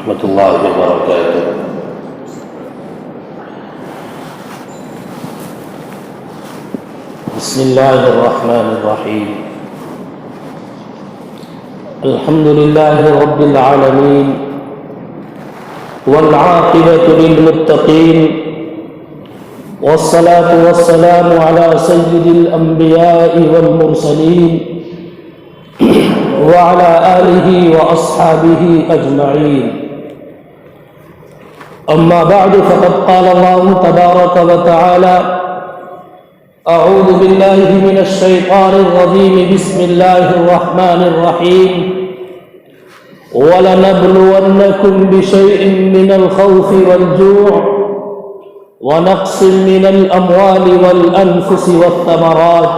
ورحمۃ اللہ وبرکاتہ۔ بسم اللہ الرحمن الرحیم۔ الحمد للہ رب العالمین والعاقبۃ للمتقین والصلاة والسلام على سید الانبیاء والمرسلین وعلى آلہ واصحابہ اجمعین۔ اما بعد فقد قال اللہ تبارک وتعالی اعوذ باللہ من الشیطان الرجیم بسم اللہ الرحمن الرحیم وَلَنَبْلُوَنَّكُمْ بِشَيْءٍ مِّنَ الْخَوْفِ وَالْجُوعِ وَنَقْصٍ مِّنَ الْأَمْوَالِ وَالْأَنفُسِ وَالثَّمَرَاتِ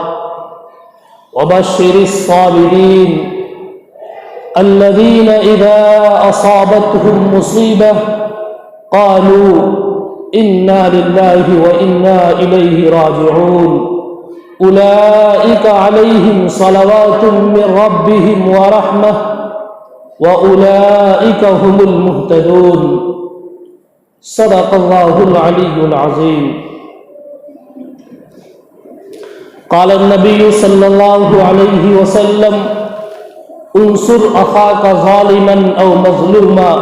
وَبَشِّرِ الصَّابِرِينَ الَّذِينَ إِذَا أَصَابَتْهُمْ مُصِيبَةٌ قَالُوا إِنَّا لِلَّهِ وَإِنَّا إِلَيْهِ رَاجِعُونَ أُولَئِكَ عَلَيْهِمْ صَلَوَاتٌ مِّن رَّبِّهِمْ وَرَحْمَةٌ وَأُولَئِكَ هُمُ الْمُهْتَدُونَ۔ صدق اللہ العلی العظیم۔ قال النبی صلی اللہ علیہ وسلم انصر اخاک ظالما او مظلوما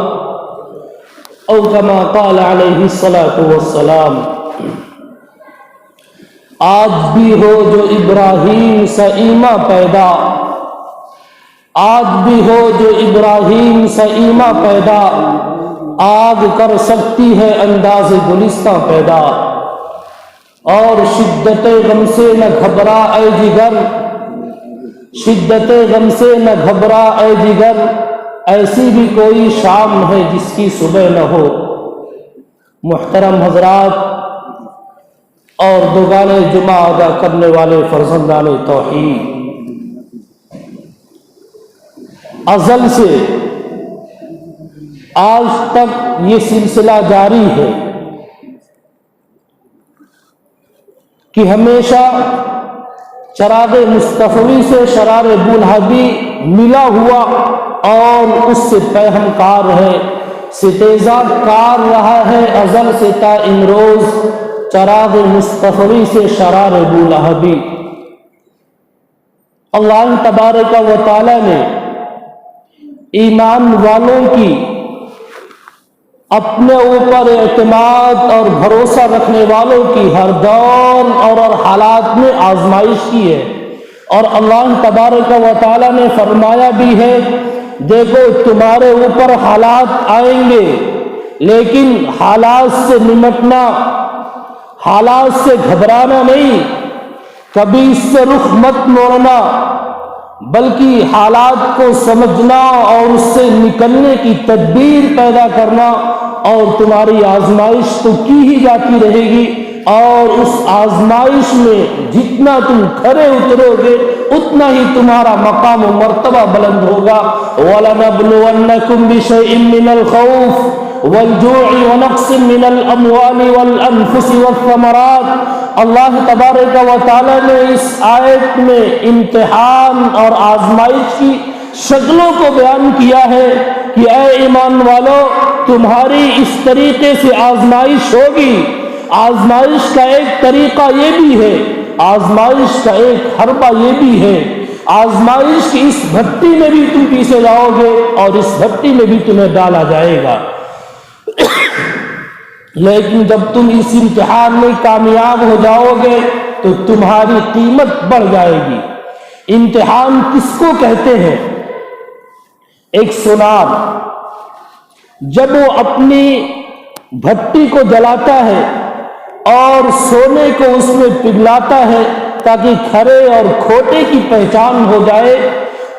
او کما قال علیہ الصلاۃ والسلام۔ آج بھی ہو جو ابراہیم سے ایمہ پیدا، آج بھی ہو جو ابراہیم سے ایمہ پیدا، آگ کر سکتی ہے انداز گلستہ پیدا۔ اور شدت غم سے نہ گھبرا اے جگر، شدت غم سے نہ گھبرا اے جگر، ایسی بھی کوئی شام ہے جس کی صبح نہ ہو۔ محترم حضرات اور دوگانے جمعہ ادا کرنے والے فرزندان توحید، ازل سے آج تک یہ سلسلہ جاری ہے کہ ہمیشہ چراغ مصطفی سے شرار بولہبی ملا ہوا اور اس سے پیہم کار ہے، ستیزہ کار رہا ہے ازل سے تا امروز چراغ مصطفی سے شرار بولہبی۔ اللہ تبارک و تعالی نے ایمان والوں کی اپنے اوپر اعتماد اور بھروسہ رکھنے والوں کی ہر دور اور ہر حالات میں آزمائش کی ہے، اور اللہ تبارک و تعالی نے فرمایا بھی ہے دیکھو تمہارے اوپر حالات آئیں گے، لیکن حالات سے نمٹنا، حالات سے گھبرانا نہیں، کبھی اس سے رخ مت موڑنا، بلکہ حالات کو سمجھنا اور اس سے نکلنے کی تدبیر پیدا کرنا، اور تمہاری آزمائش تو کی ہی جاتی رہے گی، اور اس آزمائش میں جتنا تم کھرے اترو گے اتنا ہی تمہارا مقام و مرتبہ بلند ہوگا۔ وَلَنَبْلُوَنَّكُمْ بِشَيْءٍ مِّنَ الْخَوْفِ وَالْجُوعِ وَنَقْصٍ مِّنَ الْأَمْوَالِ وَالْأَنفُسِ وَالثَّمَرَاتِ۔ اللہ تبارک و تعالی نے اس آیت میں امتحان اور آزمائش کی شکلوں کو بیان کیا ہے کہ اے ایمان والو تمہاری اس طریقے سے آزمائش ہوگی۔ آزمائش کا ایک طریقہ یہ بھی ہے، آزمائش کا ایک حربہ یہ بھی ہے، آزمائش کی اس بھٹی میں بھی تم پیسے جاؤ گے اور اس بھٹی میں بھی تمہیں ڈالا جائے گا، لیکن جب تم اس امتحان میں کامیاب ہو جاؤ گے تو تمہاری قیمت بڑھ جائے گی۔ امتحان کس کو کہتے ہیں؟ ایک سونار جب وہ اپنی بھٹی کو جلاتا ہے اور سونے کو اس میں پگھلاتا ہے تاکہ کھرے اور کھوٹے کی پہچان ہو جائے،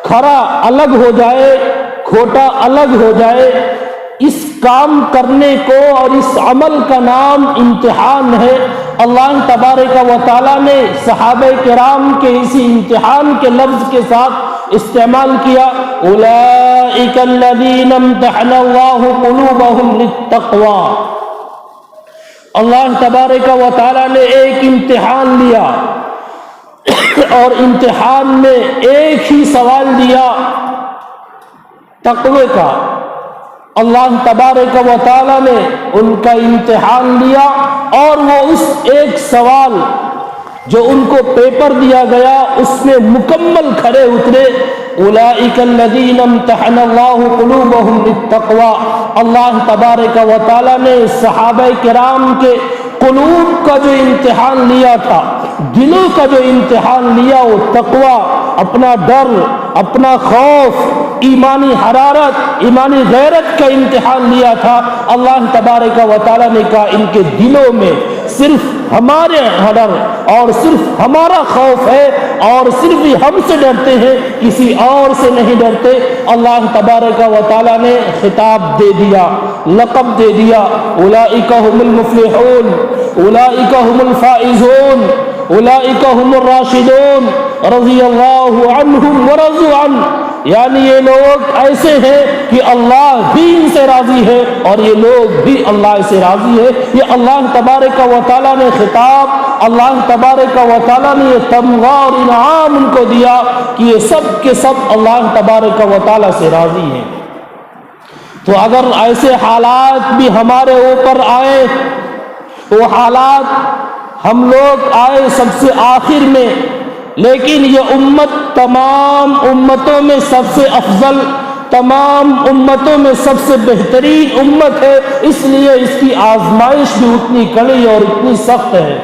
کھرا الگ ہو جائے، کھوٹا الگ ہو جائے، اس کام کرنے کو اور اس عمل کا نام امتحان ہے۔ اللہ تبارک و تعالی نے صحابہ کرام کے اسی امتحان کے لفظ کے ساتھ استعمال کیا، اولئک الذین امتحن اللہ قلوبہم للتقوی۔ اللہ تبارک و تعالی نے ایک امتحان لیا اور امتحان میں ایک ہی سوال دیا تقوی کا، اللہ تبارک و تعالی نے ان کا امتحان لیا اور وہ اس ایک سوال جو ان کو پیپر دیا گیا اس میں مکمل کھڑے اترے. اولئک الذین امتحن اللہ قلوبہم للتقوی. اللہ تبارک و تعالی نے صحابہ کرام کے قلوب کا جو امتحان لیا تھا، دلوں کا جو امتحان لیا، وہ تقوی، اپنا ڈر، اپنا خوف، ایمانی حرارت، ایمانی غیرت کا امتحان لیا تھا. اللہ تبارک و تعالی نے کہا ان کے دلوں میں صرف ہمارے ڈر اور صرف ہمارا خوف ہے اور صرف ہی ہم سے ڈرتے ہیں، کسی اور سے نہیں ڈرتے. اللہ تبارک و تعالی نے خطاب دے دیا، لقب دے دیا، اولئک هم المفلحون، اولئک هم الفائزون، اولئک هم الراشدون رضی اللہ عنہم ورضوا عنہ. یعنی یہ لوگ ایسے ہیں کہ اللہ بھی ان سے راضی ہے اور یہ لوگ بھی اللہ سے راضی ہے. یہ اللہ تبارک و تعالیٰ نے خطاب، اللہ تبارک و تعالیٰ نے یہ تمغہ اور انعام ان کو دیا کہ یہ سب کے سب اللہ تبارک و تعالیٰ سے راضی ہیں. تو اگر ایسے حالات بھی ہمارے اوپر آئے، وہ حالات ہم لوگ آئے سب سے آخر میں، لیکن یہ امت تمام امتوں میں سب سے افضل، تمام امتوں میں سب سے بہترین امت ہے، اس لیے اس کی آزمائش بھی اتنی کڑی اور اتنی سخت ہے.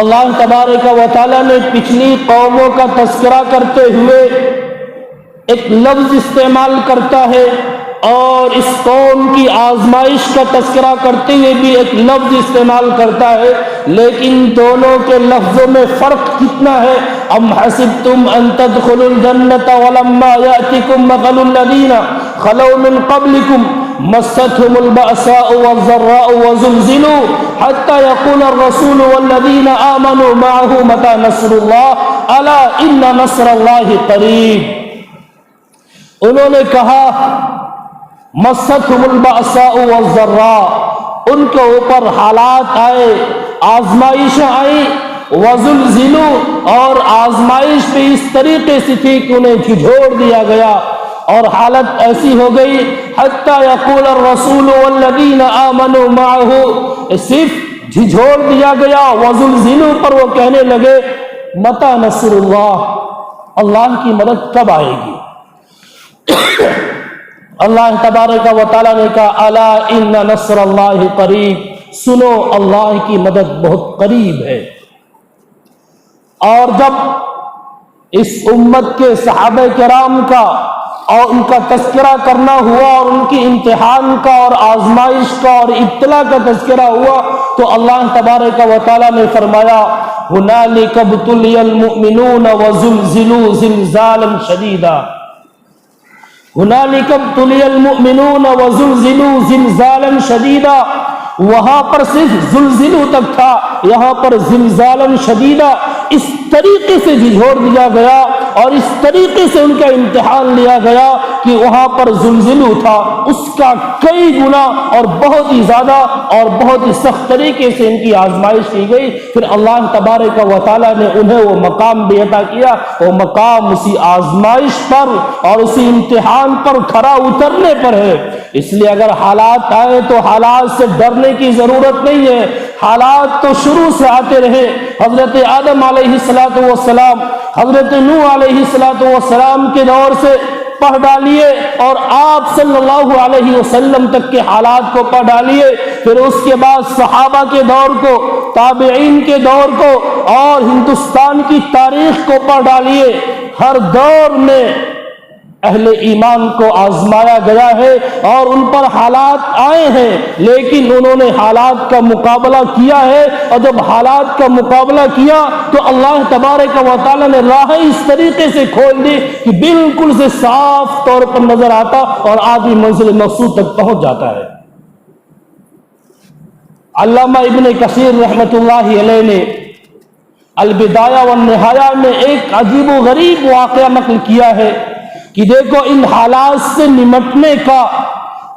اللہ تبارک و تعالیٰ نے پچھلی قوموں کا تذکرہ کرتے ہوئے ایک لفظ استعمال کرتا ہے اور اس قوم کی آزمائش کا تذکرہ کرتے ہوئے بھی ایک لفظ استعمال کرتا ہے، لیکن دونوں کے لفظوں میں فرق کتنا ہے. ام حسبتم ان تدخلوا الجنۃ ولما یأتکم مثل الذین خلوا من قبلکم مستهم البأساء والضراء وزلزلوا حتى يقول الرسول والذین آمنوا معه متى نصر اللہ الا ان نصر اللہ قریب. انہوں نے کہا مستهم البأساء والضراء، ان کے اوپر حالات آئے، آزمائشیں آئیں، وزلزلوا، اور آزمائش پہ اس طریقے سے تھی کہ انہیں جھنجھوڑ دیا گیا اور حالت ایسی ہو گئی حتی یقول الرسول والذین آمنوا معه، صرف جھنجھوڑ دیا گیا. وزلزلوا پر وہ کہنے لگے متی نصر اللہ، اللہ کی مدد کب آئے گی. اللہ تبارک و تعالیٰ نے کہا الا ان نصر اللہ قریب، سنو اللہ کی مدد بہت قریب ہے. اور جب اس امت کے صحابہ کرام کا اور ان کا تذکرہ کرنا ہوا اور ان کی امتحان کا اور آزمائش کا اور ابتلا کا تذکرہ ہوا تو اللہ تبارک و تعالیٰ نے فرمایا هنالک ابتلی المؤمنون وزلزلوا زلزالا شدیدا. هنالک ابتلی المؤمنون وزلزلوا زلزالا شدیدا، وہاں پر صرف زلزلو تک تھا، یہاں پر زلزالا شدیدا. اس طریقے سے جھنجھوڑ دیا گیا اور اس طریقے سے ان کا امتحان لیا گیا کہ وہاں پر زلزلو تھا، اس کا کئی گنا اور بہت ہی زیادہ اور بہت ہی سخت طریقے سے ان کی آزمائش کی گئی. پھر اللہ تبارک و تعالیٰ نے انہیں وہ مقام بھی عطا کیا، وہ مقام اسی آزمائش پر اور اسی امتحان پر کھرا اترنے پر ہے. اس لیے اگر حالات آئے تو حالات سے ڈرنے کی ضرورت نہیں ہے، حالات تو شروع سے آتے رہے. حضرت آدم علیہ السلام، حضرت نوح علیہ السلام کے دور سے پڑھ ڈالیے اور آپ صلی اللہ علیہ وسلم تک کے حالات کو پڑھ ڈالیے، پھر اس کے بعد صحابہ کے دور کو، تابعین کے دور کو اور ہندوستان کی تاریخ کو پڑھ ڈالیے. ہر دور میں اہل ایمان کو آزمایا گیا ہے اور ان پر حالات آئے ہیں، لیکن انہوں نے حالات کا مقابلہ کیا ہے. اور جب حالات کا مقابلہ کیا تو اللہ تبارک و تعالیٰ نے راہیں اس طریقے سے کھول دی کہ بالکل سے صاف طور پر نظر آتا اور آدمی منزل مقصود تک پہنچ جاتا ہے. علامہ ابن کثیر رحمۃ اللہ علیہ نے البدایہ والنہایہ میں ایک عجیب و غریب واقعہ نقل کیا ہے کہ دیکھو ان حالات سے نمٹنے کا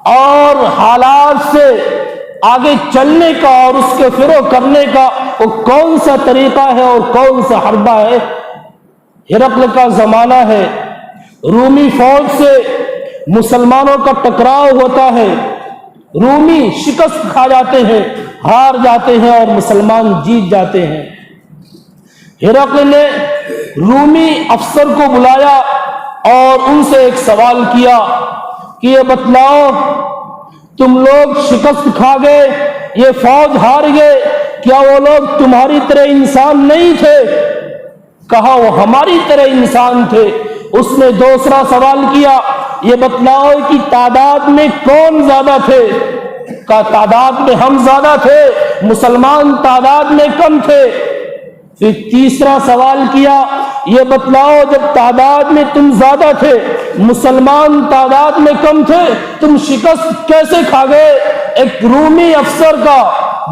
اور حالات سے آگے چلنے کا اور اس کے فروغ کرنے کا وہ کون سا طریقہ ہے اور کون سا حربہ ہے. ہرقل کا زمانہ ہے، رومی فوج سے مسلمانوں کا ٹکراؤ ہوتا ہے، رومی شکست کھا جاتے ہیں، ہار جاتے ہیں اور مسلمان جیت جاتے ہیں۔ ہرقل نے رومی افسر کو بلایا اور ان سے ایک سوال کیا کہ یہ بتلاؤ، تم لوگ شکست کھا گئے، یہ فوج ہار گئے، کیا وہ لوگ تمہاری طرح انسان نہیں تھے؟ کہا وہ ہماری طرح انسان تھے۔ اس نے دوسرا سوال کیا، یہ بتلاؤ کہ تعداد میں کون زیادہ تھے؟ کہا تعداد میں ہم زیادہ تھے، مسلمان تعداد میں کم تھے۔ پھر تیسرا سوال کیا، یہ بتلاؤ جب تعداد میں تم زیادہ تھے، مسلمان تعداد میں کم تھے، تم شکست کیسے کھا گئے؟ ایک رومی افسر کا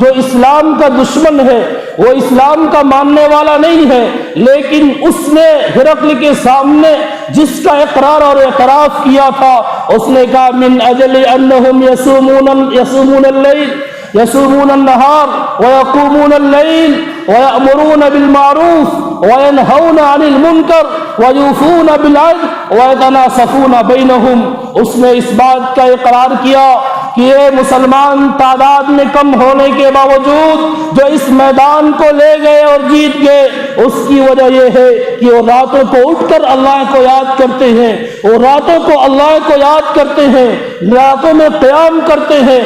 جو اسلام کا دشمن ہے، وہ اسلام کا ماننے والا نہیں ہے، لیکن اس نے ہرقل کے سامنے جس کا اقرار اور اعتراف کیا تھا، اس نے کہا من اجل انہم یصومون اللیل یصومون النہار ویقومون اللیل ویأمرون بالمعروف وینہون عن المنکر ویوفون بالعہد ویتناصفون بینہم۔ اس نے اس بات کا اقرار کیا کہ یہ مسلمان تعداد میں کم ہونے کے باوجود جو اس میدان کو لے گئے اور جیت گئے، اس کی وجہ یہ ہے کہ وہ راتوں کو اٹھ کر اللہ کو یاد کرتے ہیں، وہ راتوں کو اللہ کو یاد کرتے ہیں، راتوں میں قیام کرتے ہیں،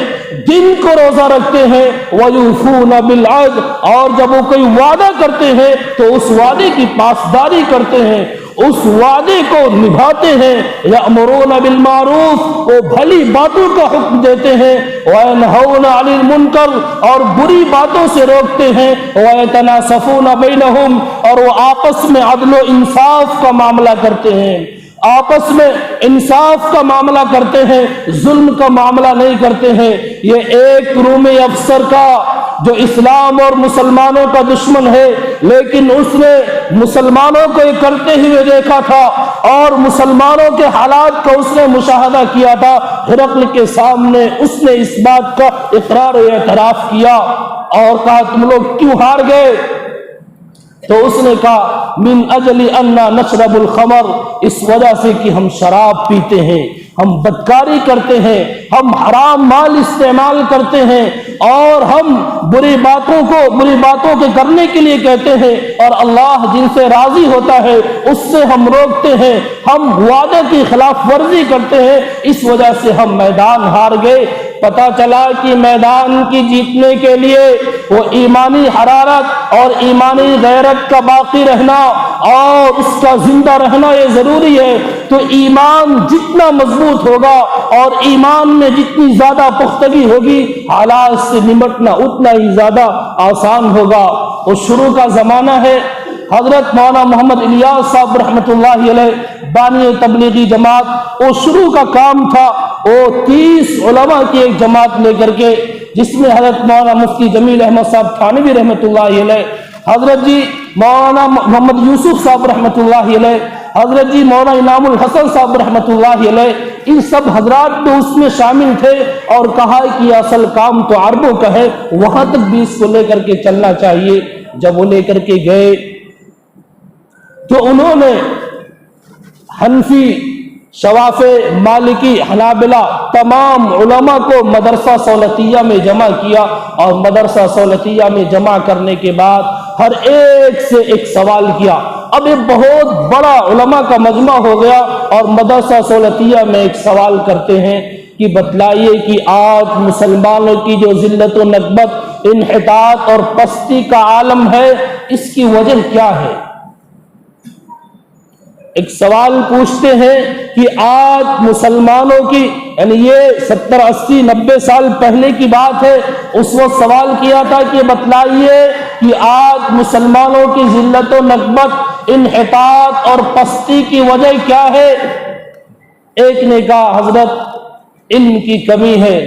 دن کو روزہ رکھتے ہیں، وَيُوفُونَ بِالْعَهْدِ، اور جب وہ کوئی وعدہ کرتے ہیں تو اس وعدے کی پاسداری کرتے ہیں، اس وعدے کو نبھاتے ہیں۔ یأمرون بالمعروف، وہ بھلی باتوں کا حکم دیتے ہیں، وینہون عن المنکر، اور بری باتوں سے روکتے ہیں، ویتناصفون بینہم، اور وہ آپس میں عدل و انصاف کا معاملہ کرتے ہیں، آپس میں انصاف کا معاملہ کرتے ہیں، ظلم کا معاملہ نہیں کرتے ہیں۔ یہ ایک رومی افسر کا جو اسلام اور مسلمانوں کا دشمن ہے، لیکن اس نے مسلمانوں کو یہ کرتے ہوئے دیکھا تھا اور مسلمانوں کے حالات کو اس نے مشاہدہ کیا تھا۔ ہرقل کے سامنے اس نے اس بات کا اقرار و اعتراف کیا اور کہا تم لوگ کیوں ہار گئے؟ تو اس نے کہا من اجل انا نشرب الخمر، اس وجہ سے کہ ہم شراب پیتے ہیں، ہم بدکاری کرتے ہیں، ہم حرام مال استعمال کرتے ہیں، اور ہم بری باتوں کے کرنے کے لیے کہتے ہیں، اور اللہ جن سے راضی ہوتا ہے اس سے ہم روکتے ہیں، ہم وعدے کی خلاف ورزی کرتے ہیں، اس وجہ سے ہم میدان ہار گئے۔ پتہ چلا کہ میدان کی جیتنے کے لیے وہ ایمانی حرارت اور ایمانی غیرت کا باقی رہنا اور اس کا زندہ رہنا یہ ضروری ہے۔ تو ایمان جتنا مضبوط ہوگا اور ایمان میں جتنی زیادہ پختگی ہوگی، حالات سے نمٹنا اتنا ہی زیادہ آسان ہوگا۔ وہ شروع کا زمانہ ہے، حضرت مولانا محمد الیاس صاحب رحمۃ اللہ علیہ بانی تبلیغی جماعت، وہ شروع کا کام تھا، وہ 30 علماء کی ایک جماعت لے کر کے، جس میں حضرت مولانا مفتی جمیل احمد صاحب تھانوی رحمۃ اللہ علیہ، حضرت جی مولانا محمد یوسف صاحب رحمۃ اللہ علیہ، حضرت جی مولانا انعام الحسن صاحب رحمۃ اللہ علیہ، ان سب حضرات تو اس میں شامل تھے، اور کہا کہ اصل کام تو عربوں کا ہے، وہاں تک بھی اس کو لے کر کے چلنا چاہیے۔ جب وہ لے کر کے گئے تو انہوں نے حنفی، شوافی، مالکی، حنابلہ تمام علماء کو مدرسہ سولتیہ میں جمع کیا، اور مدرسہ سولتیہ میں جمع کرنے کے بعد ہر ایک سے ایک سوال کیا۔ اب ایک بہت بڑا علماء کا مجمع ہو گیا، اور مدرسہ سولتیہ میں ایک سوال کرتے ہیں کہ بتلائیے کہ آج مسلمانوں کی جو ذلت و نکبت، انحطاط اور پستی کا عالم ہے، اس کی وجہ کیا ہے؟ ایک سوال پوچھتے ہیں کہ آج مسلمانوں کی، یعنی یہ 70 80 90 سال پہلے کی بات ہے، اس وقت سوال کیا تھا کہ بتلائیے کہ آج مسلمانوں کی ذلت و نکبت، انحطاط اور پستی کی وجہ کیا ہے؟ ایک نے کہا حضرت علم کی کمی ہے۔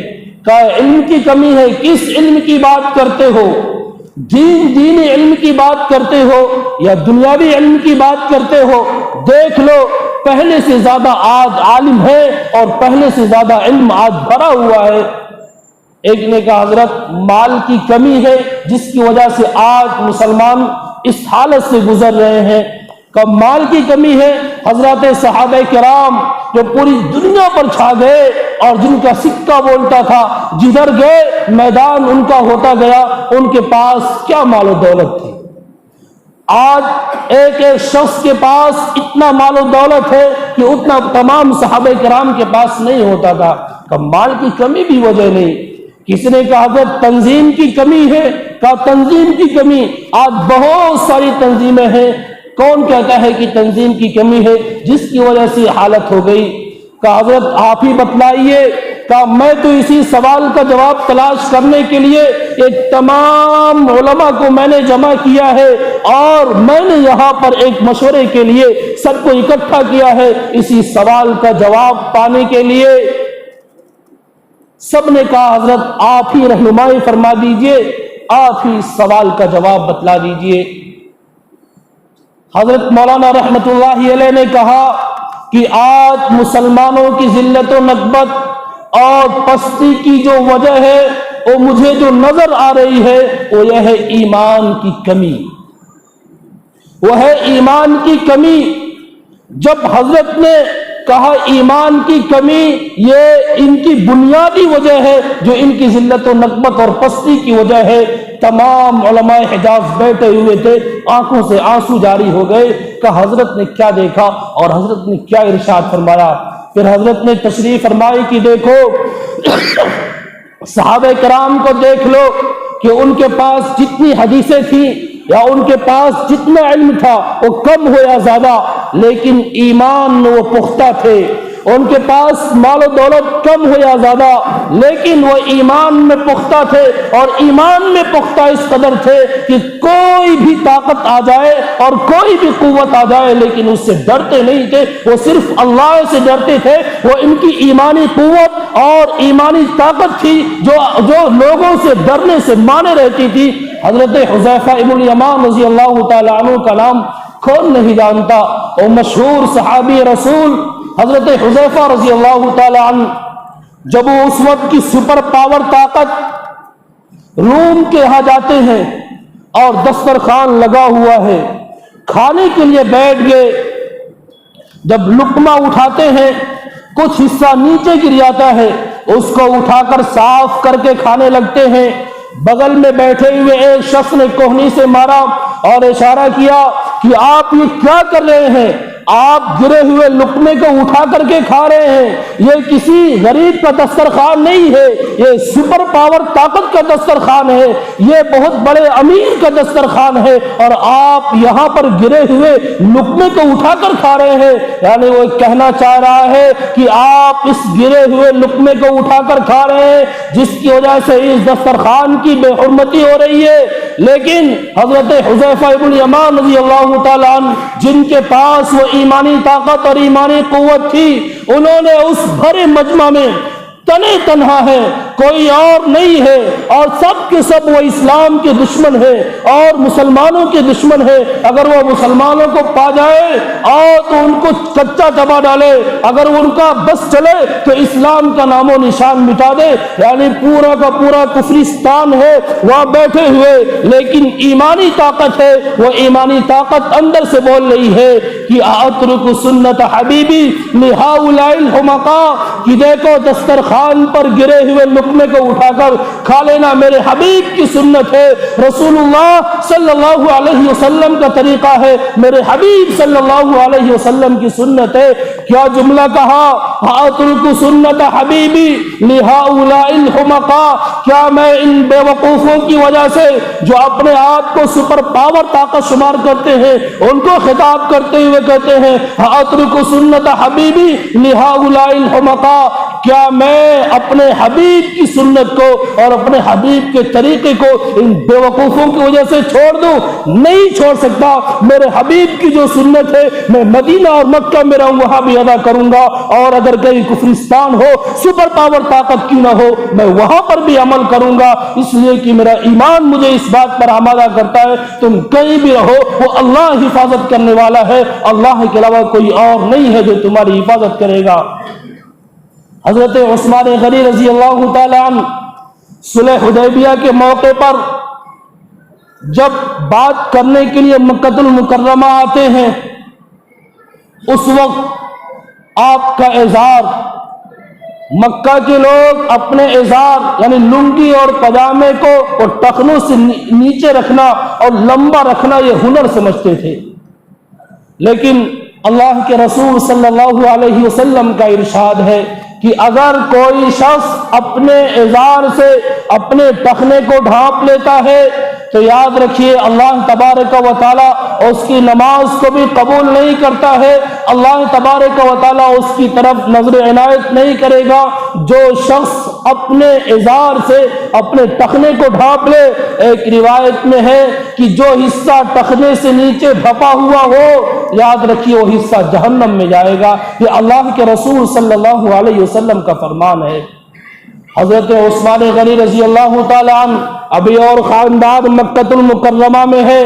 کہا علم کی کمی ہے؟ کس علم کی بات کرتے ہو؟ دینی علم کی بات کرتے ہو یا دنیاوی علم کی بات کرتے ہو؟ دیکھ لو پہلے سے زیادہ آج عالم ہے اور پہلے سے زیادہ علم آج بھرا ہوا ہے۔ ایک نے کہا حضرت مال کی کمی ہے، جس کی وجہ سے آج مسلمان اس حالت سے گزر رہے ہیں۔ کب مال کی کمی ہے؟ حضرات صحابہ کرام جو پوری دنیا پر چھا گئے اور جن کا سکہ بولتا تھا، جدھر گئے میدان ان کا ہوتا گیا، ان کے پاس کیا مال و دولت تھی۔ آج ایک ایک شخص کے پاس اتنا مال و دولت ہے کہ اتنا تمام صحابہ کرام کے پاس نہیں ہوتا تھا۔ کب مال کی کمی بھی وجہ نہیں۔ کسی نے کہا کہ تنظیم کی کمی ہے، کہا تنظیم کی کمی، آج بہت ساری تنظیمیں ہیں، کون کہتا ہے کہ تنظیم کی کمی ہے جس کی وجہ سے حالت ہو گئی؟ کہا حضرت آپ ہی بتلائیے۔ کہا میں تو اسی سوال کا جواب تلاش کرنے کے لیے ایک تمام علماء کو میں نے جمع کیا ہے اور میں نے یہاں پر ایک مشورے کے لیے سب کو اکٹھا کیا ہے اسی سوال کا جواب پانے کے لیے۔ سب نے کہا حضرت آپ ہی رہنمائی فرما دیجئے، آپ ہی سوال کا جواب بتلا دیجئے۔ حضرت مولانا رحمت اللہ علیہ نے کہا کہ آج مسلمانوں کی ذلت و نکبت اور پستی کی جو وجہ ہے وہ مجھے جو نظر آ رہی ہے وہ یہ ہے ایمان کی کمی، وہ ہے ایمان کی کمی۔ جب حضرت نے کہا ایمان کی کمی یہ ان کی بنیادی وجہ ہے جو ان کی ذلت و نکبت اور پستی کی وجہ ہے، تمام علماء حجاز بیٹھے ہوئے تھے، آنکھوں سے آنسو جاری ہو گئے کہ حضرت نے کیا دیکھا اور حضرت نے کیا ارشاد فرمایا۔ پھر حضرت نے تشریف فرمائی کہ دیکھو صحابہ کرام کو دیکھ لو کہ ان کے پاس جتنی حدیثیں تھیں یا ان کے پاس جتنا علم تھا وہ کم ہو یا زیادہ، لیکن ایمان میں وہ پختہ تھے۔ ان کے پاس مال و دولت کم ہو یا زیادہ، لیکن وہ ایمان میں پختہ تھے، اور ایمان میں پختہ اس قدر تھے کہ کوئی بھی طاقت آ جائے اور کوئی بھی قوت آ جائے لیکن اس سے ڈرتے نہیں تھے، وہ صرف اللہ سے ڈرتے تھے۔ وہ ان کی ایمانی قوت اور ایمانی طاقت تھی جو لوگوں سے ڈرنے سے مانے رہتی تھی۔ حضرت حذیفہ ابن الیمان رضی اللہ تعالی عنہ کا نام کون نہیں جانتا، وہ مشہور صحابی رسول حضرت حذیفہ رضی اللہ تعالی عنہ، جب وہ اس وقت کی سپر پاور طاقت روم کے یہاں جاتے ہیں اور دسترخوان لگا ہوا ہے، کھانے کے لیے بیٹھ گئے، جب لقمہ اٹھاتے ہیں کچھ حصہ نیچے گر جاتا ہے، اس کو اٹھا کر صاف کر کے کھانے لگتے ہیں۔ بغل میں بیٹھے ہوئے ایک شخص نے کوہنی سے مارا اور اشارہ کیا کہ آپ یہ کیا کر رہے ہیں؟ آپ گرے ہوئے لقمے کو اٹھا کر کے کھا رہے ہیں، یہ کسی غریب کا دسترخوان نہیں ہے، یہ سپر پاور طاقت کا دسترخوان ہے، یہ بہت بڑے امیر کا دسترخوان ہے، اور آپ یہاں پر گرے ہوئے لقمے کو اٹھا کر کھا رہے ہیں۔ یعنی وہ کہنا چاہ رہا ہے کہ آپ اس گرے ہوئے لقمے کو اٹھا کر کھا رہے ہیں جس کی وجہ سے اس دسترخوان کی بے حرمتی ہو رہی ہے۔ لیکن حضرت حذیفہ ابن الیمان رضی اللہ تعالی عنہ جن کے پاس وہ ایمانی طاقت اور ایمانی قوت تھی، انہوں نے اس بھرے مجمع میں تنے تنہا ہے، کوئی اور نہیں ہے، اور سب کے سب وہ اسلام کے دشمن ہے اور مسلمانوں کے دشمن ہے۔ اگر وہ مسلمانوں کو پا جائے اور تو ان کو کچا چبا ڈالے، اگر ان کا بس چلے تو اسلام کا نام و نشان مٹا دے۔ یعنی پورا کا پورا کفرستان ہے وہاں بیٹھے ہوئے، لیکن ایمانی طاقت ہے، وہ ایمانی طاقت اندر سے بول رہی ہے کہ اترک سنت حبیبی لہؤلاء الحمقاء، کہ دیکھو دسترخوان پر گرے ہوئے لقمے کو اٹھا کر کھا لینا میرے حبیب کی سنت ہے، رسول اللہ صلی اللہ علیہ وسلم کا طریقہ ہے، میرے حبیب صلی اللہ علیہ وسلم کی سنت ہے۔ کیا جملہ کہا، اترک سنت حبیبی لہؤلاء الحمقاء، کیا میں ان بے وقوفوں کی وجہ سے جو اپنے آپ کو سپر پاور طاقت شمار کرتے ہیں ان کو خطاب کرتے ہوئے کہتے ہیں اترک سنت حبیبی لہؤلاء الحمقاء، کیا میں اپنے حبیب کی سنت کو اور اپنے حبیب کے طریقے کو ان بے وقوفوں کی وجہ سے چھوڑ دوں؟ نہیں چھوڑ سکتا۔ میرے حبیب کی جو سنت ہے میں مدینہ اور مکہ میں رہوں وہاں بھی ادا کروں گا، اور اگر کہیں کفرستان ہو سپر پاور طاقت کیوں نہ ہو میں وہاں پر بھی عمل کروں گا، اس لیے کہ میرا ایمان مجھے اس بات پر آمادہ کرتا ہے تم کہیں بھی رہو وہ اللہ حفاظت کرنے والا ہے، اللہ کے علاوہ کوئی اور نہیں ہے جو تمہاری حفاظت کرے گا۔ حضرت عثمان غنی رضی اللہ تعالی عنہ صلح حدیبیہ کے موقع پر جب بات کرنے کے لیے مکہ المکرمہ آتے ہیں اس وقت آپ کا ازار، مکہ کے لوگ اپنے ازار یعنی لنگی اور پاجامے کو اور ٹخنوں سے نیچے رکھنا اور لمبا رکھنا یہ ہنر سمجھتے تھے، لیکن اللہ کے رسول صلی اللہ علیہ وسلم کا ارشاد ہے کہ اگر کوئی شخص اپنے ازار سے اپنے ٹخنے کو ڈھانپ لیتا ہے تو یاد رکھیے اللہ تبارک و تعالیٰ اس کی نماز کو بھی قبول نہیں کرتا ہے، اللہ تبارک و تعالیٰ اس کی طرف نظر عنایت نہیں کرے گا۔ جو شخص اپنے ازار سے اپنے ٹخنے کو ڈھانپ لے، ایک روایت میں ہے کہ جو حصہ ٹخنے سے نیچے ڈھپا ہوا ہو، یاد رکھیے وہ حصہ جہنم میں جائے گا۔ یہ اللہ کے رسول صلی اللہ علیہ وسلم کا فرمان ہے۔ حضرت عثمان غنی رضی اللہ تعالیٰ عنہ ابھی اور خاندان مکہ المکرمہ میں ہے،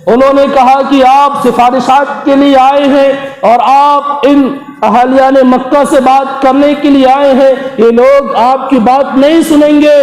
انہوں نے کہا کہ آپ سفارشات کے لیے آئے ہیں اور آپ ان اہالیان مکہ سے بات کرنے کے لیے آئے ہیں، یہ لوگ آپ کی بات نہیں سنیں گے،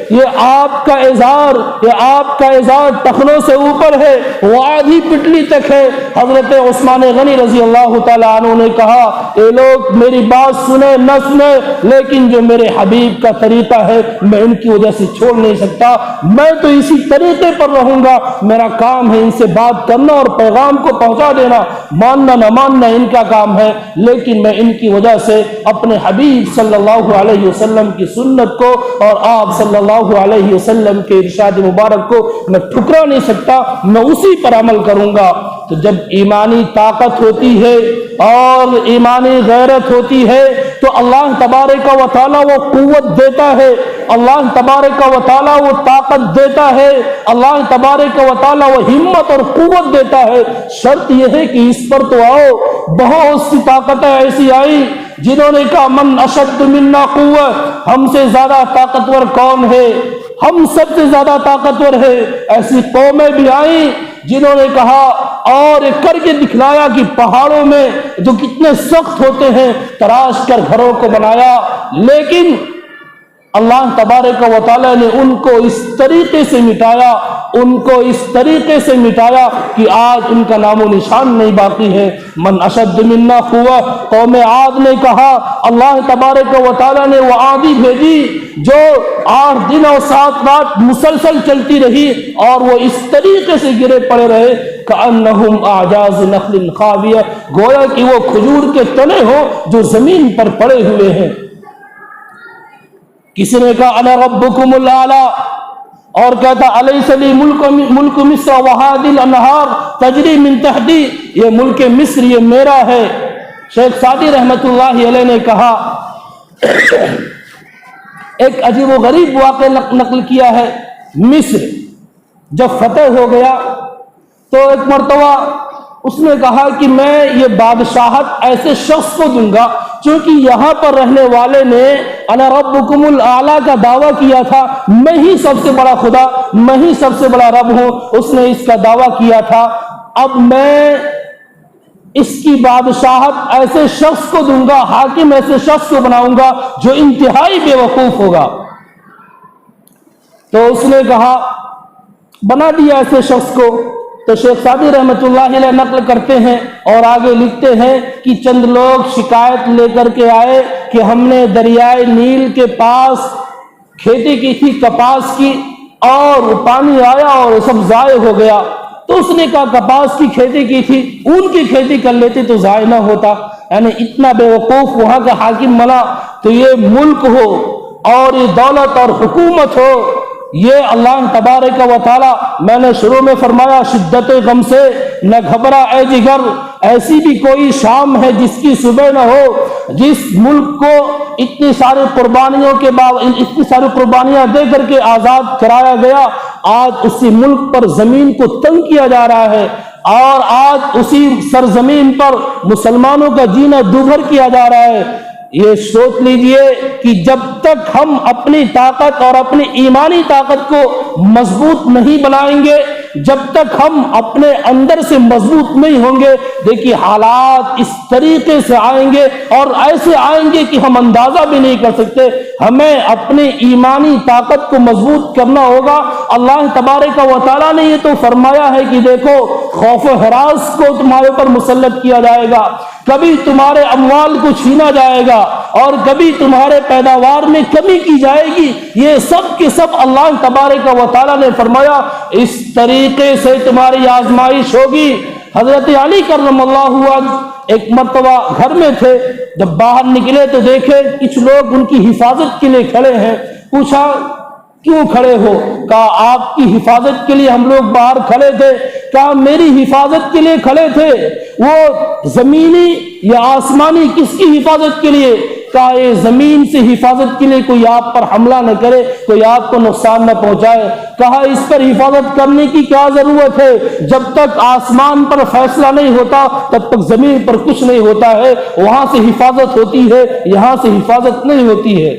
یہ آپ کا ازار ٹخنوں سے اوپر ہے، وہ آدھی پٹلی تک ہے۔ حضرت عثمان غنی رضی اللہ تعالیٰ عنہ نے کہا یہ لوگ میری بات سنیں نہ سنیں، لیکن جو میرے حبیب کا طریقہ ہے میں ان کی وجہ سے چھوڑ نہیں سکتا، میں تو اسی طریقے پر رہوں گا، میرا کام ہے ان سے بات کرنا اور پیغام کو پہنچا دینا، ماننا نہ ماننا ان کا کام ہے، لیکن میں ان کی وجہ سے اپنے حبیب صلی اللہ علیہ وسلم کی سنت کو اور آپ صلی اللہ علیہ وسلم کے ارشاد مبارک کو میں ٹھکرا نہیں سکتا، میں اسی پر عمل کروں گا۔ تو جب ایمانی طاقت ہوتی ہے اور ایمانی غیرت ہوتی ہے تو اللہ تبارک و تعالیٰ وہ قوت دیتا ہے، اللہ تبارک و تعالیٰ وہ طاقت دیتا ہے، اللہ تبارک و تعالیٰ وہ ہمت اور قوت دیتا ہے۔ شرط یہ ہے کہ اس پر تو آؤ۔ بہت سی طاقتیں ایسی آئی جنہوں نے کہا من اشد منا قوت، ہم سے زیادہ طاقتور کون ہے، ہم سب سے زیادہ طاقتور ہے۔ ایسی قومیں بھی آئیں جنہوں نے کہا اور کر کے دکھلایا کہ پہاڑوں میں جو کتنے سخت ہوتے ہیں تراش کر گھروں کو بنایا، لیکن اللہ تبارک و تعالیٰ نے ان کو اس طریقے سے مٹایا، ان کو اس طریقے سے مٹایا کہ آج ان کا نام و نشان نہیں باقی ہے۔ من اشد منا قوت، قوم عاد نے کہا، اللہ تبارک و تعالیٰ نے وہ آندھی بھیجی جو 8 دن اور 7 رات مسلسل چلتی رہی اور وہ اس طریقے سے گرے پڑے رہے کأنہم اعجاز نخل خاویہ، گویا کہ وہ کھجور کے تنے ہو جو زمین پر پڑے ہوئے ہیں۔ کسی نے کہا انا ربکم الاعلی، اور کہتا الیس لی ملک مصر وہذہ الانہار تجری من تحتی، یہ ملک مصر یہ میرا ہے۔ شیخ سعدی رحمت اللہ علیہ نے کہا ایک عجیب و غریب واقعہ نقل کیا ہے، مصر جب فتح ہو گیا تو ایک مرتبہ اس نے کہا کہ میں یہ بادشاہت ایسے شخص کو دوں گا، چونکہ یہاں پر رہنے والے نے انا ربکم الاعلی کا دعویٰ کیا تھا، میں ہی سب سے بڑا خدا، میں ہی سب سے بڑا رب ہوں، اس نے اس کا دعویٰ کیا تھا، اب میں اس کی بادشاہت ایسے شخص کو دوں گا، حاکم ایسے شخص کو بناؤں گا جو انتہائی بے وقوف ہوگا۔ تو اس نے کہا بنا دیا ایسے شخص کو۔ تو شیخ سعدی رحمت اللہ علیہ نقل کرتے ہیں اور آگے لکھتے ہیں کہ چند لوگ شکایت لے کر کے آئے کہ ہم نے دریائے نیل کے پاس کھیتی کی تھی کپاس کی اور پانی آیا اور سب ضائع ہو گیا۔ تو اس نے کہا کپاس کی کھیتی کی تھی، اون کی کھیتی کر لیتے تو ضائع نہ ہوتا، یعنی اتنا بے وقوف وہاں کا حاکم بنا۔ تو یہ ملک ہو اور یہ دولت اور حکومت ہو، یہ اللہ تبارک و تعالی، میں نے شروع میں فرمایا شدت غم سے نہ گھبرا اے جگر، ایسی بھی کوئی شام ہے جس کی صبح نہ ہو۔ جس ملک کو اتنی ساری قربانیوں کے بعد اتنی ساری قربانیاں دے کر کے آزاد کرایا گیا، آج اسی ملک پر زمین کو تنگ کیا جا رہا ہے اور آج اسی سرزمین پر مسلمانوں کا جینا دوبھر کیا جا رہا ہے۔ یہ سوچ لیجئے کہ جب تک ہم اپنی طاقت اور اپنی ایمانی طاقت کو مضبوط نہیں بنائیں گے، جب تک ہم اپنے اندر سے مضبوط نہیں ہوں گے، دیکھیے حالات اس طریقے سے آئیں گے اور ایسے آئیں گے کہ ہم اندازہ بھی نہیں کر سکتے۔ ہمیں اپنی ایمانی طاقت کو مضبوط کرنا ہوگا۔ اللہ تبارک و تعالیٰ نے یہ تو فرمایا ہے کہ دیکھو خوف و ہراس کو تمہارے پر مسلط کیا جائے گا، کبھی تمہارے اموال کو چھینا جائے گا اور کبھی تمہارے پیداوار میں کمی کی جائے گی. یہ سب کے سب اللہ تبارک و تعالیٰ نے فرمایا اس طریقے سے تمہاری آزمائش ہوگی. حضرت علی کرم اللہ وجہ ایک مرتبہ گھر میں تھے، جب باہر نکلے تو دیکھے کچھ لوگ ان کی حفاظت کے لیے کھڑے ہیں. پوچھا کیوں کھڑے ہو؟ کہا آپ کی حفاظت کے لیے ہم لوگ باہر کھڑے تھے. کہا میری حفاظت کے لیے کھڑے تھے؟ وہ زمینی یا آسمانی کس کی حفاظت کے لیے؟ کہا یہ زمین سے حفاظت کے لیے کوئی آپ پر حملہ نہ کرے، کوئی آپ کو نقصان نہ پہنچائے. کہا اس پر حفاظت کرنے کی کیا ضرورت ہے؟ جب تک آسمان پر فیصلہ نہیں ہوتا تب تک زمین پر کچھ نہیں ہوتا ہے. وہاں سے حفاظت ہوتی ہے، یہاں سے حفاظت نہیں ہوتی ہے.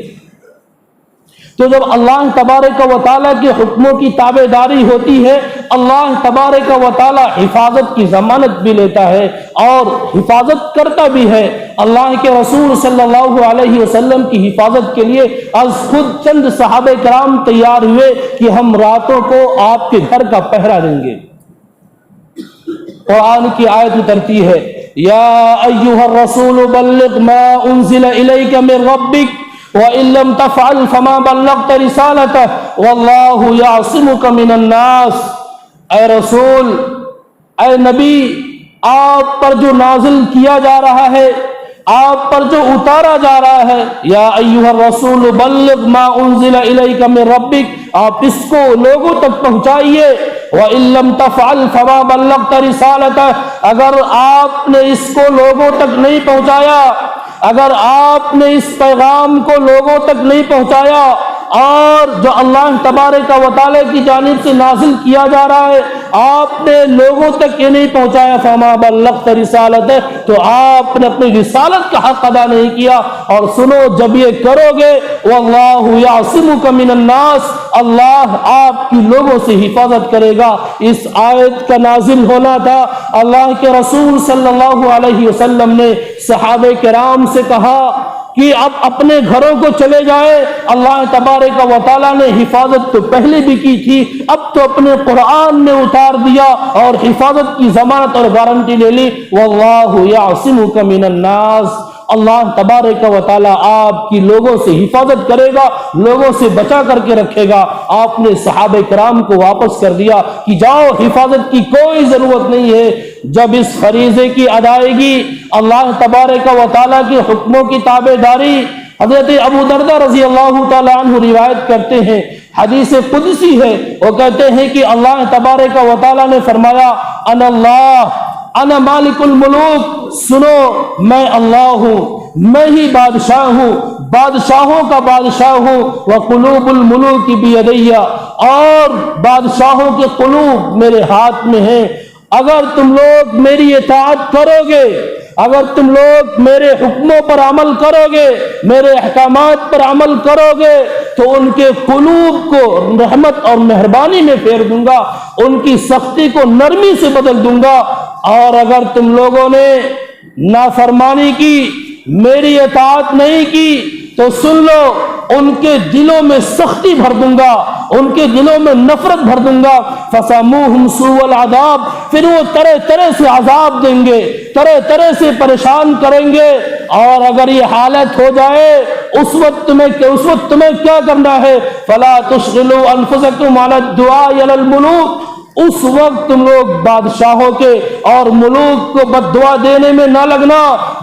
تو جب اللہ تبارک و تعالیٰ کے حکموں کی تابع داری ہوتی ہے، اللہ تبارک و تعالیٰ حفاظت کی ضمانت بھی لیتا ہے اور حفاظت کرتا بھی ہے. اللہ کے رسول صلی اللہ علیہ وسلم کی حفاظت کے لیے از خود چند صحابہ کرام تیار ہوئے کہ ہم راتوں کو آپ کے گھر کا پہرا دیں گے. قرآن کی آیت اترتی ہے، یا ایھا الرسول بلغ ما انزل الیک من ربک وَإِن لَّمْ تَفْعَلْ فَمَا بَلَّغْتَ رِسَالَتَهُ وَاللَّهُ يَعْصِمُكَ مِنَ النَّاسِ. اے رسول، اے نبی، آپ پر جو نازل کیا جا رہا ہے، آپ پر جو اتارا جا رہا ہے، یا ایھا الرسول بلغ ما انزل الیک من ربک، آپ اس کو لوگوں تک پہنچائیے. وَإِن لَّمْ تَفْعَلْ فَمَا بَلَّغْتَ رِسَالَتَهُ، اگر آپ نے اس کو لوگوں تک نہیں پہنچایا، اگر آپ نے اس پیغام کو لوگوں تک نہیں پہنچایا اور جو اللہ تبارک و تعالیٰ کی جانب سے نازل کیا جا رہا ہے آپ نے لوگوں تک یہ نہیں پہنچایا، فما بلغت رسالتہ، تو آپ نے اپنی رسالت کا حق ادا نہیں کیا. اور سنو، جب یہ کرو گے واللہ یعصمک من الناس، اللہ آپ کی لوگوں سے حفاظت کرے گا. اس آیت کا نازل ہونا تھا. اللہ کے رسول صلی اللہ علیہ وسلم نے صحابہ کرام سے کہا کہ اب اپنے گھروں کو چلے جائے. اللہ تبارک و تعالیٰ نے حفاظت تو پہلے بھی کی تھی، اب تو اپنے قرآن میں اتار دیا اور حفاظت کی ضمانت اور گارنٹی لے لی. واللہ یعصمک من الناس، اللہ تبارک و تعالیٰ آپ کی لوگوں سے حفاظت کرے گا، لوگوں سے بچا کر کے رکھے گا. آپ نے صحابہ کرام کو واپس کر دیا کہ جاؤ، حفاظت کی کوئی ضرورت نہیں ہے. جب اس فریضے کی ادائیگی، اللہ تبارک و تعالیٰ کے حکموں کی تابع داری، حضرت ابو دردہ رضی اللہ تعالیٰ عنہ روایت کرتے ہیں، حدیث قدسی ہے، وہ کہتے ہیں کہ اللہ تبارک و تعالیٰ نے فرمایا، انا اللہ انا مالک الملوک، سنو میں اللہ ہوں، میں ہی بادشاہ ہوں، بادشاہوں کا بادشاہ ہوں. وقلوب الملوک بیدی، اور بادشاہوں کے قلوب میرے ہاتھ میں ہیں. اگر تم لوگ میری اطاعت کرو گے، اگر تم لوگ میرے حکموں پر عمل کرو گے، میرے احکامات پر عمل کرو گے، تو ان کے قلوب کو رحمت اور مہربانی میں پھیر دوں گا، ان کی سختی کو نرمی سے بدل دوں گا. اور اگر تم لوگوں نے نافرمانی کی، میری اطاعت نہیں کی، تو سن لو، ان کے دلوں میں سختی بھر دوں گا، ان کے دلوں میں نفرت بھر دوں گا. فَسَمُوهُمْ سُوءَ الْعَذَابِ، پھر وہ طرح طرح سے عذاب دیں گے، طرح طرح سے پریشان کریں گے. اور اگر یہ حالت ہو جائے، اس وقت تمہیں کیا کرنا ہے؟ فَلَا تُشْغِلُوا أَنفُسَكُمْ عَلَى الدُّعَاءِ عَلَى الْمُلُوكِ، اس وقت تم لوگ بادشاہوں کے اور ملوک کو بددعا دینے میں نہ لگنا،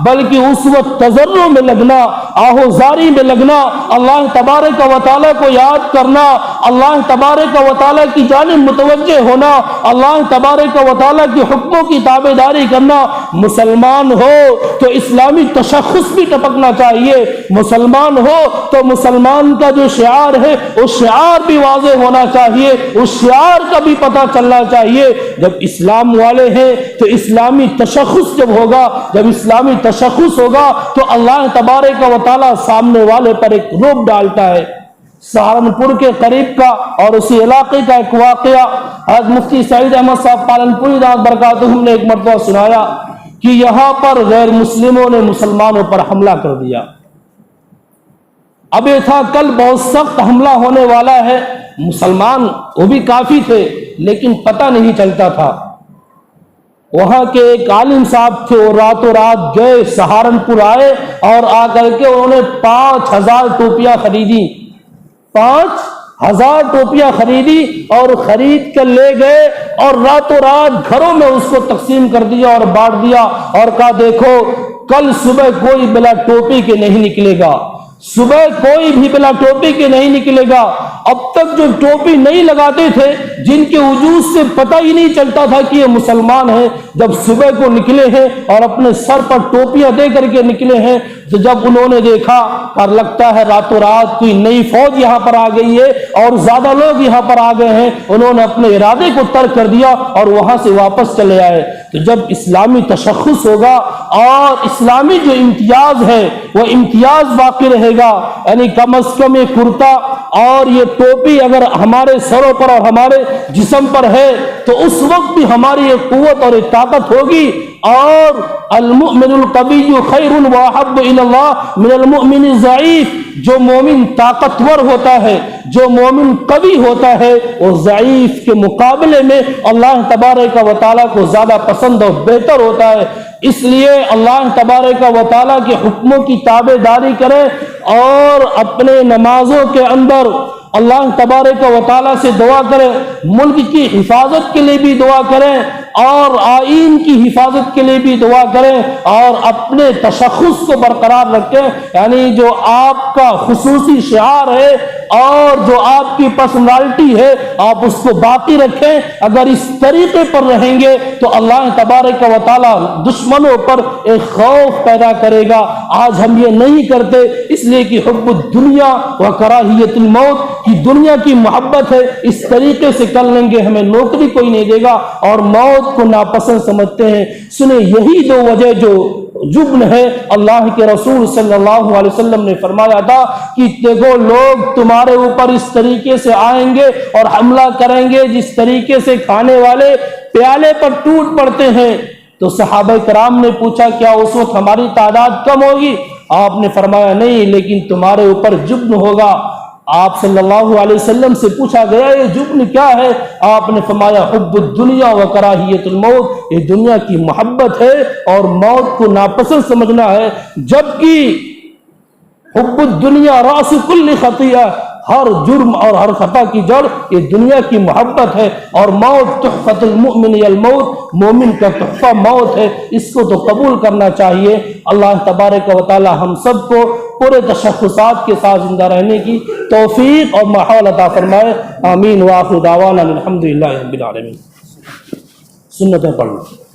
بلکہ اس وقت تضرع میں لگنا، آہوزاری میں لگنا، اللہ تبارک و تعالیٰ کو یاد کرنا، اللہ تبارک و تعالیٰ کی جانب متوجہ ہونا، اللہ تبارک و تعالیٰ کے حکموں کی تابع داری کرنا. مسلمان ہو تو اسلامی تشخص بھی ٹپکنا چاہیے، مسلمان ہو تو مسلمان کا جو شعار ہے اس شعار بھی واضح ہونا چاہیے، اس شعار کا بھی پتہ چلنا چاہیے. جب اسلام والے ہیں تو اسلامی تشخص جب ہوگا، جب اسلامی تشخص ہوگا تو اللہ تبارک و تعالیٰ سامنے والے پر ایک روب ڈالتا ہے. سہارنپور کے قریب کا اور اسی علاقے کا ایک واقعہ حضرت مفتی سعید احمد صاحب پالنپوری دامت برکاتہم نے ایک مرتبہ سنایا کہ یہاں پر غیر مسلموں نے مسلمانوں پر حملہ کر دیا. اب یہ تھا کل بہت سخت حملہ ہونے والا ہے، مسلمان وہ بھی کافی تھے لیکن پتہ نہیں چلتا تھا. وہاں کے ایک عالم صاحب تھے، وہ راتوں رات گئے سہارنپور آئے اور آ کر کے انہوں نے 5000 ٹوپیاں خریدی، 5000 ٹوپیاں خریدی اور خرید کر لے گئے اور راتوں رات گھروں میں اس کو تقسیم کر دیا اور بانٹ دیا اور کہا دیکھو کل صبح کوئی بلا ٹوپی کے نہیں نکلے گا، صبح کوئی بھی بلا ٹوپی کے نہیں نکلے گا۔ اب تک جو ٹوپی نہیں لگاتے تھے، جن کے وجود سے پتہ ہی نہیں چلتا تھا کہ یہ مسلمان ہیں، جب صبح کو نکلے ہیں اور اپنے سر پر ٹوپیاں دے کر کے نکلے ہیں، تو جب انہوں نے دیکھا اور لگتا ہے راتوں رات کوئی نئی فوج یہاں پر آ گئی ہے اور زیادہ لوگ یہاں پر آ گئے ہیں، انہوں نے اپنے ارادے کو ترک کر دیا اور وہاں سے واپس چلے آئے۔ تو جب اسلامی تشخص ہوگا اور اسلامی جو امتیاز ہے وہ امتیاز باقی رہے گا، یعنی کم از کم یہ کرتا اور یہ ٹوپی اگر ہمارے سروں پر اور ہمارے جسم پر ہے تو اس وقت بھی ہماری ایک قوت اور ایک طاقت ہوگی۔ اور المؤمن القوی خیر واحب الی اللہ من المؤمن الضعیف، جو مومن طاقتور ہوتا ہے، جو مومن قوی ہوتا ہے، وہ ضعیف کے مقابلے میں اللہ تبارک و تعالیٰ کو زیادہ پسند اور بہتر ہوتا ہے۔ اس لیے اللہ تبارک و تعالیٰ کے حکموں کی تابع داری کریں اور اپنے نمازوں کے اندر اللہ تبارک و تعالیٰ سے دعا کریں، ملک کی حفاظت کے لیے بھی دعا کریں اور آئین کی حفاظت کے لیے بھی دعا کریں اور اپنے تشخص کو برقرار رکھیں، یعنی جو آپ کا خصوصی شعار ہے اور جو آپ کی پرسنالٹی ہے آپ اس کو باقی رکھیں۔ اگر اس طریقے پر رہیں گے تو اللہ تبارک و تعالیٰ دشمنوں پر ایک خوف پیدا کرے گا۔ آج ہم یہ نہیں کرتے، اس لیے کہ حب الدنیا و کراہیت الموت، کی دنیا کی محبت ہے، اس طریقے سے کر لیں گے ہمیں نوکری کوئی نہیں دے گا اور موت کو ناپسند سمجھتے ہیں۔ سنیں یہی دو وجہ جو جبن ہے، اللہ کے رسول صلی اللہ علیہ وسلم نے فرمایا تھا کہ دیکھو لوگ تمہارے اوپر اس طریقے سے آئیں گے اور حملہ کریں گے جس طریقے سے کھانے والے پیالے پر ٹوٹ پڑتے ہیں۔ تو صحابہ کرام نے پوچھا کیا اس وقت ہماری تعداد کم ہوگی؟ آپ نے فرمایا نہیں، لیکن تمہارے اوپر جبن ہوگا۔ آپ صلی اللہ علیہ وسلم سے پوچھا گیا یہ جبن کیا ہے؟ آپ نے فرمایا حب الدنیا و کراہیت الموت، یہ دنیا کی محبت ہے اور موت کو ناپسند سمجھنا ہے۔ جبکہ حب الدنیا راس کل خطیہ، ہر جرم اور ہر خطا کی جڑ یہ دنیا کی محبت ہے، اور موت تحفۃ المؤمن الموت، مومن کا تحفہ موت ہے، اس کو تو قبول کرنا چاہیے۔ اللہ تبارک و تعالی ہم سب کو پورے تشخصات کے ساتھ زندہ رہنے کی توفیق اور ماحول عطا فرمائے، آمین۔ وآخر دعوانا الحمدللہ رب العالمین۔ سنتیں پڑھ لیں۔